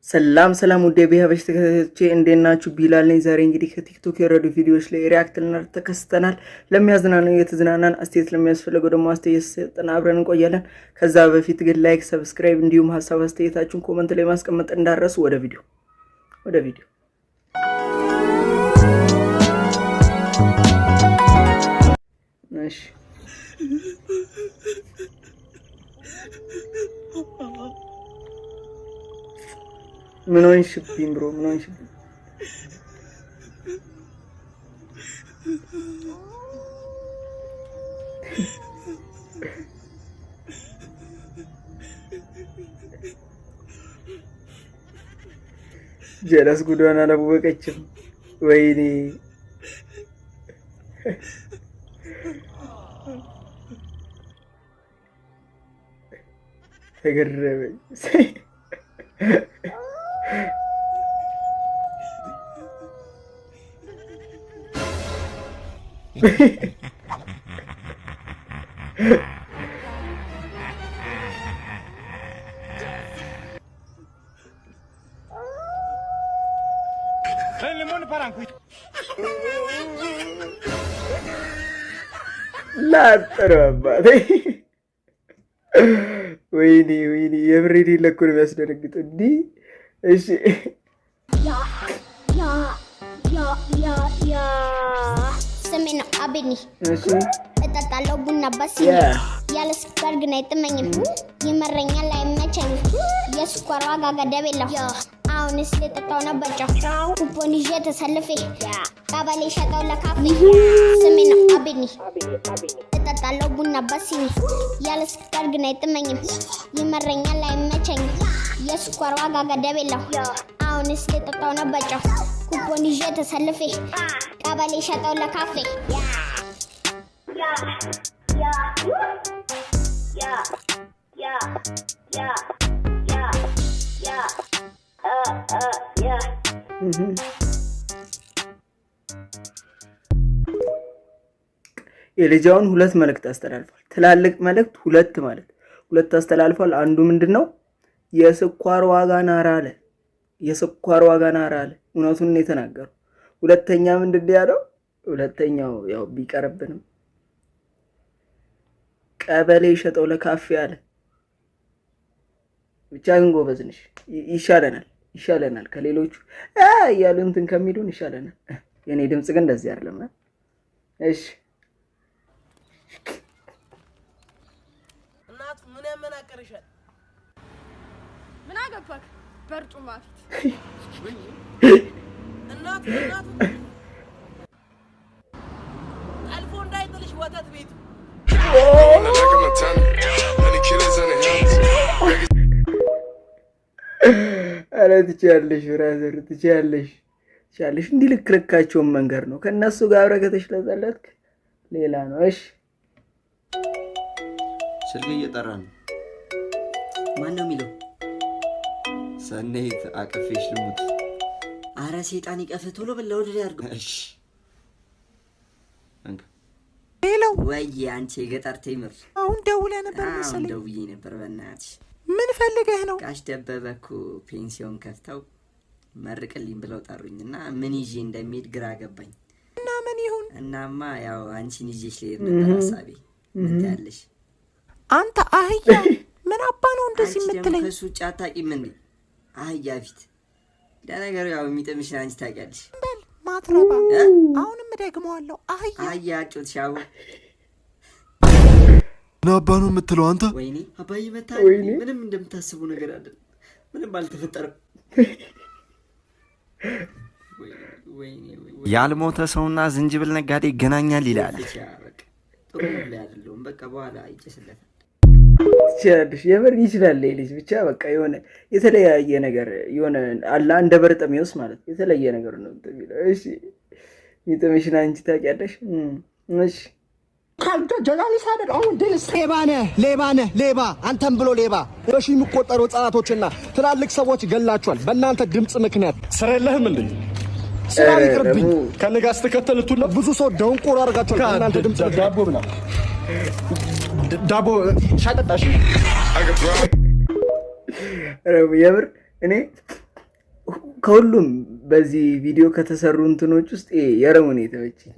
ሰላም ውድ የቢሃበሽ ተከታታዮቼ እንዴት ናችሁ? ቢላል ነኝ። ዛሬ እንግዲህ ከቲክቶክ የረዱ ቪዲዮዎች ላይ ሪአክት ልናደርግ ተከስተናል። ለሚያዝናናው የተዝናናን፣ አስተያየት ለሚያስፈልገው ደግሞ አስተያየት ሰጠን አብረን እንቆያለን። ከዛ በፊት ግን ላይክ፣ ሰብስክራይብ እንዲሁም ሐሳብ አስተያየታችሁን ኮሜንት ላይ ማስቀመጥ እንዳረሱ። ወደ ቪዲዮ እሺ ምን ሆንሽብኝ ብሮ? ምን ሆንሽብኝ? ጀለስ ጉዷን አላወቀችም። ወይኔ ተገረመኝ። ላጥረው አባቴ። ወይኔ የብሬድ ለኮ ነው የሚያስደነግጠው እንዲህ። እሺ ስሜ ነው አቤኒ። እጠጣለሁ ቡና በሲኒ ያለ ስኳር ግን አይጥመኝም። ይመረኛል አይመቸኝም። የስኳር ዋጋ ገደብ የለው። አሁንስ ልጠጣው ነበር ጨው ኩፖን ይዤ ተሰልፌ ቀበሌ ሸጠው ለካፌ። ስሜ ነው አቤኒ። እጠጣለሁ ቡና በሲኒ ያለ ስኳር ግን አይጥመኝም። ይመረኛል አይመቸኝም። የስኳር ዋጋ ገደብ የለው። አሁንስ ልጠጣው ነበር ጨው ኩፖን ይዤ ተሰልፌ ቀበሌ ሸጠው ለካፌ። የልጃውን ሁለት መልእክት አስተላልፏል። ትላልቅ መልእክት ሁለት አስተላልፏል። አንዱ ምንድነው? የስኳር ዋጋ ናራ አለ። እውነቱን ነው የተናገረው። ሁለተኛ ምንድነው ያለው? ሁለተኛው ያው ቢቀርብንም ቀበሌ ሸጠው ለካፌ አለ። ብቻ ግን ጎበዝ ነሽ። ይሻለናል ከሌሎቹ እያሉ እንትን ከሚሉን ይሻለናል። የኔ ድምጽ ግን እንደዚህ አይደለም። እሺ እናት ምን ያመናቀርሻል? ምን አገባክ? በርጩማ ፊት እናት አልፎ እንዳይጥልሽ ወተት ቤቱ አረ ትችያለሽ፣ ብራዘር ትችያለሽ። እንዲህ ልክልካቸውን መንገር ነው። ከነሱ ጋር አብረህ ከተሽለጠለጥክ ሌላ ነው። እሺ ስልክ እየጠራ ነው። ማን ነው የሚለው? ሰኔት አቅፌሽ ልሙት። አረ ሴጣን ይቀፍ፣ ቶሎ በለው ወደ ያርጉ። እሺ ሄሎ፣ ወይ አንቺ የገጠር ቴምር፣ አሁን ደውለህ ነበር መሰለኝ። ደውዬ ነበር። በእናትሽ ምን ፈልገህ ነው? ጋሽ ደበበ እኮ ፔንሲዮን ከፍተው መርቅልኝ ብለው ጠሩኝና ምን ይዤ እንደሚሄድ ግራ ገባኝ። እና ምን ይሁን? እናማ ያው አንቺን ይዤሽ ልሄድ ነበር ሐሳቤ። ምን ታያለሽ? አንተ አህያ ምን አባ ነው እንደዚህ የምትለኝ? ከሱ ውጭ አታውቂም እንዴ? አህያ ፊት ለነገሩ ያው የሚጥምሽ አንቺ ታውቂያለሽ። በል ማትረባ። አሁንም ደግመዋለሁ። አህያ ጩት ሻው ናባ ነው የምትለው አንተ? ወይኔ አባዬ መታ። ምንም እንደምታስቡ ነገር አይደለም። ምንም አልተፈጠረም። ያልሞተ ሰውና ዝንጅብል ነጋዴ ይገናኛል ይላል። ጥሩ ላይ አይደለም። በቃ በኋላ አይጨስለታል። ትችያለሽ። የምር ይችላል ልጅ። ብቻ በቃ የሆነ የተለያየ ነገር የሆነ አላ እንደ በርጠሚውስ ማለት የተለያየ ነገር ነው የሚለው። እሺ ሚጥምሽና አንቺ ታውቂያለሽ። እሺ ካልተ ጀላሊስ አይደል? አሁን ድልስ ሌባ አንተም ብሎ ሌባ በሺ የሚቆጠሩ ህጻናቶችና ትላልቅ ሰዎች ገላቸዋል በእናንተ ድምጽ ምክንያት። ስራ የለህም እንዴ? ስራ ይቅርብኝ። ከነጋስ ተከተልቱና ብዙ ሰው ደንቆሮ አድርጋቸዋል በእናንተ ድምጽ። ዳቦ ብላ ዳቦ ሻጠጣሽ የምር እኔ ከሁሉም በዚህ ቪዲዮ ከተሰሩ እንትኖች ውስጥ የረሙን የተመቸኝ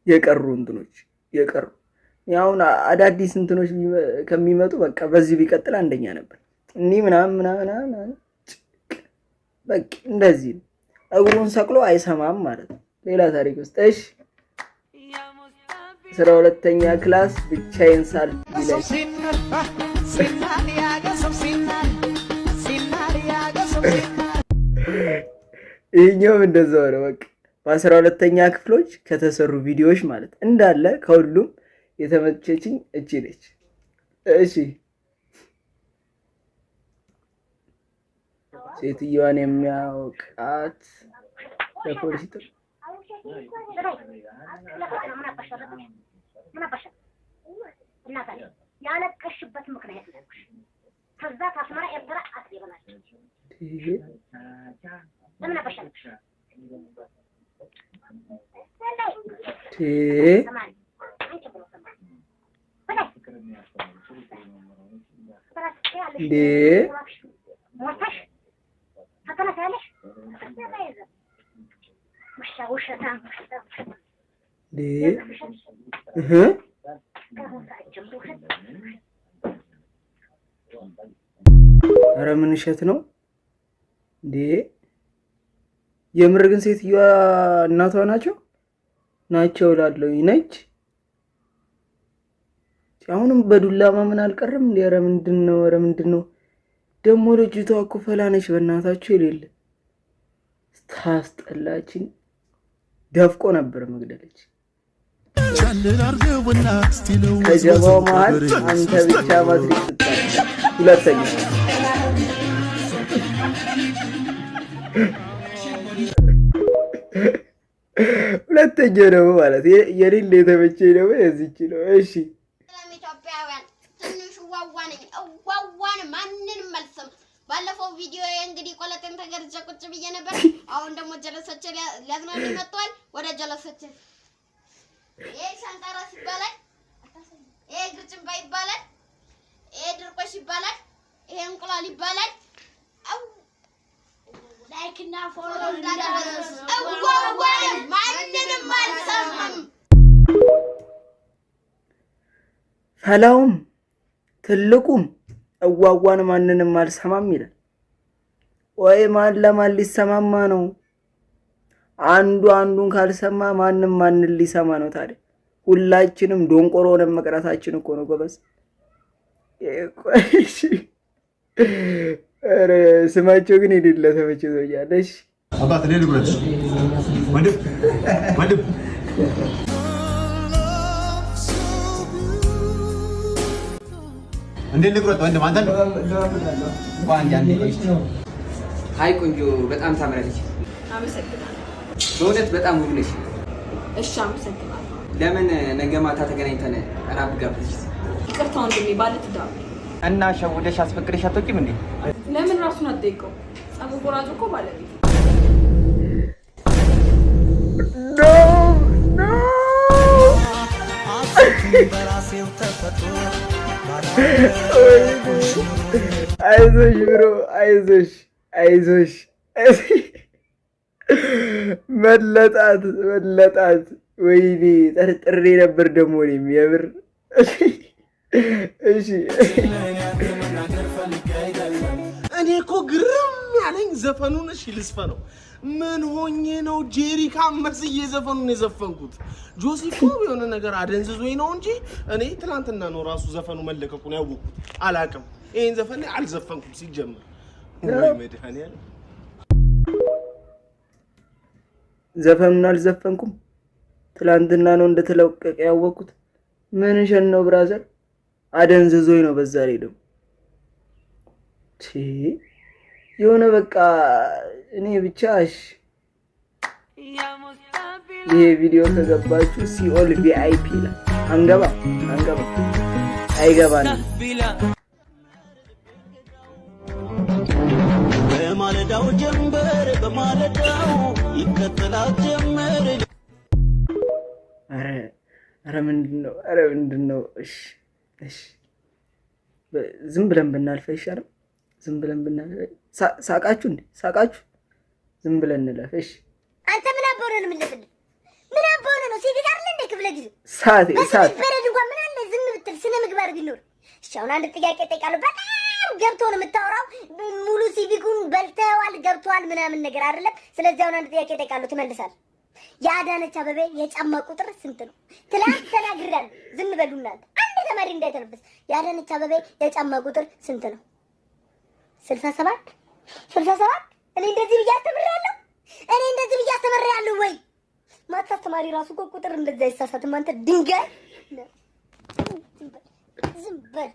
የቀሩ እንትኖች የቀሩ ያውና አዳዲስ እንትኖች ከሚመጡ በቃ በዚህ ቢቀጥል አንደኛ ነበር። እኒ ምናምን በቃ እንደዚህ እግሩን ሰቅሎ አይሰማም ማለት ነው። ሌላ ታሪክ ውስጥ እሺ 12ኛ ክላስ ብቻዬን ሳል ይለኝ ይሄኛው እንደዛው ነው በቃ በ12ኛ ክፍሎች ከተሰሩ ቪዲዮዎች ማለት እንዳለ ከሁሉም የተመቸችኝ እቺ ነች። እሺ ሴትዮዋን የሚያውቃት ለፖሊስ ጥሪ ያለቀሽበት ምክንያት ነው። ከዛ ታስመራ ኤርትራ አትሊበናል ለምን አባሻለሽ ኧረ ምን እሸት ነው እንዴ? የምር ግን ሴትዮዋ እናቷ ናቸው እላለሁ። ነች አሁንም በዱላ ማመን አልቀረም እንዴ? ኧረ ምንድነው ደግሞ ልጅቷ እኮ ፈላነች በእናታችሁ የሌለ ታስጠላችን። ደፍቆ ነበር መግደለች። ከጀባው መሃል አንተ ብቻ ማትሪክ ስጣ። ሁለተኛ ነው ማለት የሌለ የተመቸኝ ነው እዚች ነው። እሺ ኢትዮጵያውያን ትንሽ ዋዋን ማንንም መልሰም ባለፈው ቪዲዮ እንግዲህ ቆለጤን ተገርጀ ቁጭ ብዬ ነበር። አሁን ደግሞ ጀለሰች ሊያዝናኑ መጥቷል። ወደ ጀለሰች ይሄ ሻንጣራስ ይባላል፣ ይሄ ግርጭምባ ይባላል፣ ይሄ ድርቆሽ ይባላል፣ ይሄ እንቁላል ይባላል። ላይክና ፎሎ እንዳደረሱ ማንንም አልሰማም። ፈላውም ትልቁም እዋዋን ማንንም አልሰማም ይላል። ወይ ማን ለማን ሊሰማማ ነው? አንዱ አንዱን ካልሰማ ማንን ሊሰማ ነው ታዲያ? ሁላችንም ዶንቆሮ ሆነን መቅረታችን እኮ ነው ጎበዝ። ኧረ ስማቸው ግን የሌለ ተመችቶኛል። እሺ አባት እኔ ልጉረት ወንድም እንዴት ልጉረት ወንድም አንተ ሃይ ቆንጆ በጣም ታምራለች። አመሰግናለሁ። በእውነት በጣም ውብ ነሽ። እሺ አመሰግናለሁ። ለምን ነገ ማታ ተገናኝተን እራት ጋብዝሽ? ይቅርታ ወንድሜ ባለ ትዳር እና ሸውደሽ አስፈቅደሽ አትወጪም እንዴ? ለምን ራሱን አትጠይቀው? ጸጉር ቆራጭ እኮ ባለቤት አይዞሽ ብሮ አይዞሽ መለጣት ወይኔ ጠርጥሬ ነበር ደግሞ እኔም የምር እሺ እኔ እኮ ግርም ያለኝ ዘፈኑን እሺ ልስፈነው ምን ሆኜ ነው ጄሪካ መስዬ ዘፈኑን የዘፈንኩት? ጆሲ እኮ የሆነ ነገር አደንዝዞኝ ነው እንጂ እኔ ትናንትና ነው ራሱ ዘፈኑ መለቀቁን ያወቅኩት። አላውቅም ይሄን ዘፈን አልዘፈንኩም ሲጀምር ወይ መድኃኒዓለም ዘፈኑን አልዘፈንኩም። ትላንትና ነው እንደተለቀቀ ያወቅኩት። ምን ሸን ነው ብራዘር? አደንዝዞኝ ነው። በዛ ላይ ደግሞ የሆነ በቃ እኔ ብቻ ይሄ ቪዲዮ ከገባችሁ ሲኦል ቪአይፒ ላይ አንገባ አይገባንም። በማለዳው ጀምበር በማለዳው ይከተላት ጀምር። ኧረ ምንድነው? እሺ ዝም ብለን ብናልፍ አይሻልም? ዝም ብለን ብናልፍ ሳቃችሁ ዝም ብለን እንለፍ። እሺ አንተ ምን አባውነ ነው የምንልፍልህ? ምን አባውነ ነው ሲቪክ አይደል እንደ ክፍለ ጊዜ ሳት በረድ እንኳን ምን አለ ዝም ብትል ስነ ምግባር ቢኖር። እሺ አሁን አንድ ጥያቄ ጠይቃለሁ። በጣም ገብቶ ነው የምታወራው። ሙሉ ሲቪኩን በልተዋል ገብቷል ምናምን ነገር አይደለም። ስለዚህ አሁን አንድ ጥያቄ ጠይቃለሁ ትመልሳለህ። የአዳነች አበቤ የጫማ ቁጥር ስንት ነው? ትላንት ተናግሬያለሁ። ዝም በሉና አንድ ተማሪ እንዳይተነብስ። የአዳነች አበቤ የጫማ ቁጥር ስንት ነው? 67 እኔ እንደዚህ ብዬ አስተምሬያለሁ ወይ? ማታ ተማሪ ራሱ እኮ ቁጥር እንደዛ አይሳሳትም። አንተ ድንጋይ ዝም በል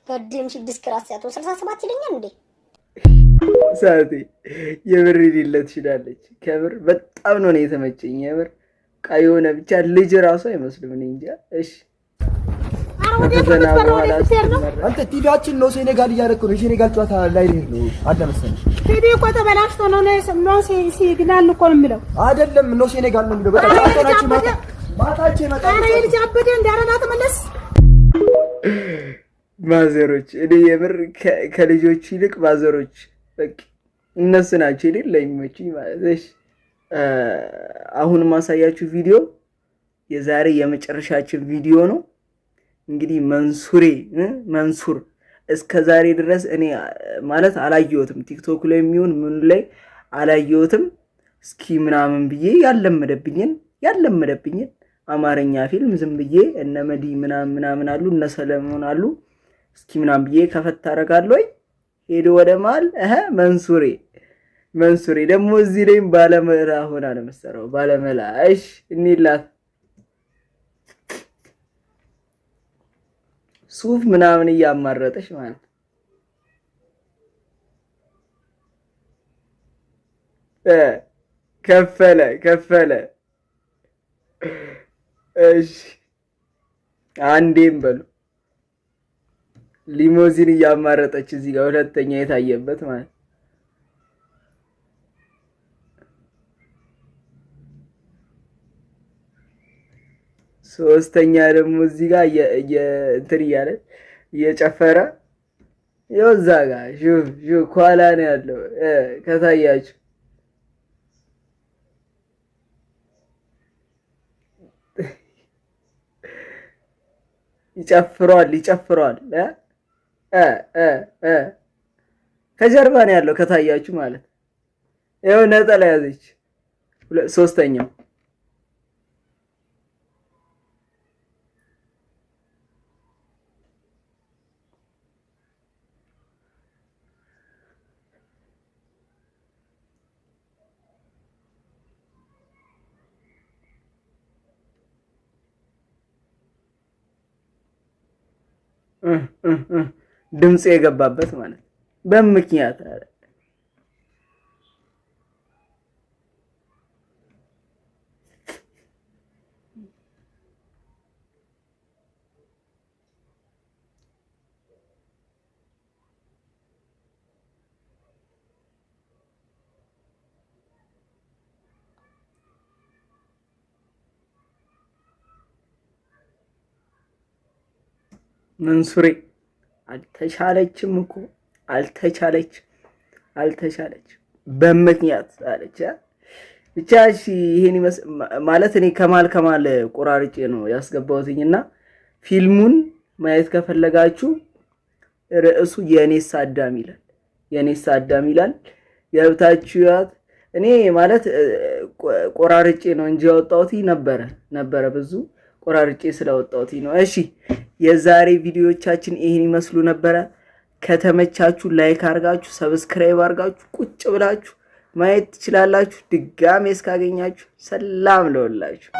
ጋዴም 6 ክላስ ያቶ 67 ይለኛል እንዴ? ሳቴ የብር ይልለት ትችላለች። ከብር በጣም ነው የተመቸኝ። የብር ቃይ የሆነ ብቻ ልጅ ራሱ አይመስልም። እኔ እንጃ። እሺ አንተ ቲቪያችን ነው ሴኔጋል እያደረኩ ነው። ሴኔጋል ጨዋታ ላይ ነው አለ መሰለኝ። ቲቪ እኮ ተበላሽቶ ነው ሲግናል እኮ ነው የሚለው አይደለም። ነው ሴኔጋል ነው የሚለው። በቃ ጫቶናችሁ ማታችሁ ይመጣል። አረ ልጅ አበደ እንዳረና ተመለስ። ማዘሮች እኔ የብር ከልጆች ይልቅ ማዘሮች በቃ እነሱ ናቸው አይደል ለሚመቹኝ ማለት እሺ። አሁን ማሳያችሁ ቪዲዮ የዛሬ የመጨረሻችን ቪዲዮ ነው። እንግዲህ መንሱር እስከ ዛሬ ድረስ እኔ ማለት አላየሁትም። ቲክቶክ ላይ የሚሆን ምን ላይ አላየሁትም። እስኪ ምናምን ብዬ ያለመደብኝን አማርኛ ፊልም ዝም ብዬ እነ መዲ ምናምን አሉ እነ ሰለሞን አሉ እስኪ ምናምን ብዬ ከፈት አደርጋለሁ። ሄዶ ወደ ማል መንሱሬ ደግሞ እዚህ ላይም ባለመላ ሆና ነው መሰራው። ባለመላ እሺ እንይላት ሱፍ ምናምን እያማረጠሽ ማለት ከፈለ እሺ አንዴም በሉ ሊሞዚን እያማረጠች እዚህ ጋር ሁለተኛ የታየበት ማለት ሶስተኛ ደግሞ እዚህ ጋር እንትን እያለ እየጨፈረ ይኸው እዛ ጋር ሹ ኳላ ነው ያለው ከታያችሁ ይጨፍሯል ከጀርባ ነው ያለው ከታያችሁ ማለት ይኸው ነጠላ ያዘች ሶስተኛው ድምጽ የገባበት ማለት በምክንያት አለ። መንሱሬ አልተቻለችም እኮ አልተቻለች በምክንያት አለች። ብቻ እሺ ይሄን ማለት እኔ ከማል ቆራርጬ ነው ያስገባሁትኝና ፊልሙን ማየት ከፈለጋችሁ ርዕሱ የኔስ አዳም ይላል ገብታችሁት። እኔ ማለት ቆራርጬ ነው እንጂ ያወጣሁት ነበረ ብዙ ቆራርጬ ስለወጣሁት ነው። እሺ የዛሬ ቪዲዮዎቻችን ይሄን ይመስሉ ነበረ። ከተመቻችሁ ላይክ አርጋችሁ ሰብስክራይብ አርጋችሁ ቁጭ ብላችሁ ማየት ትችላላችሁ። ድጋሜ እስካገኛችሁ ሰላም ለወላችሁ።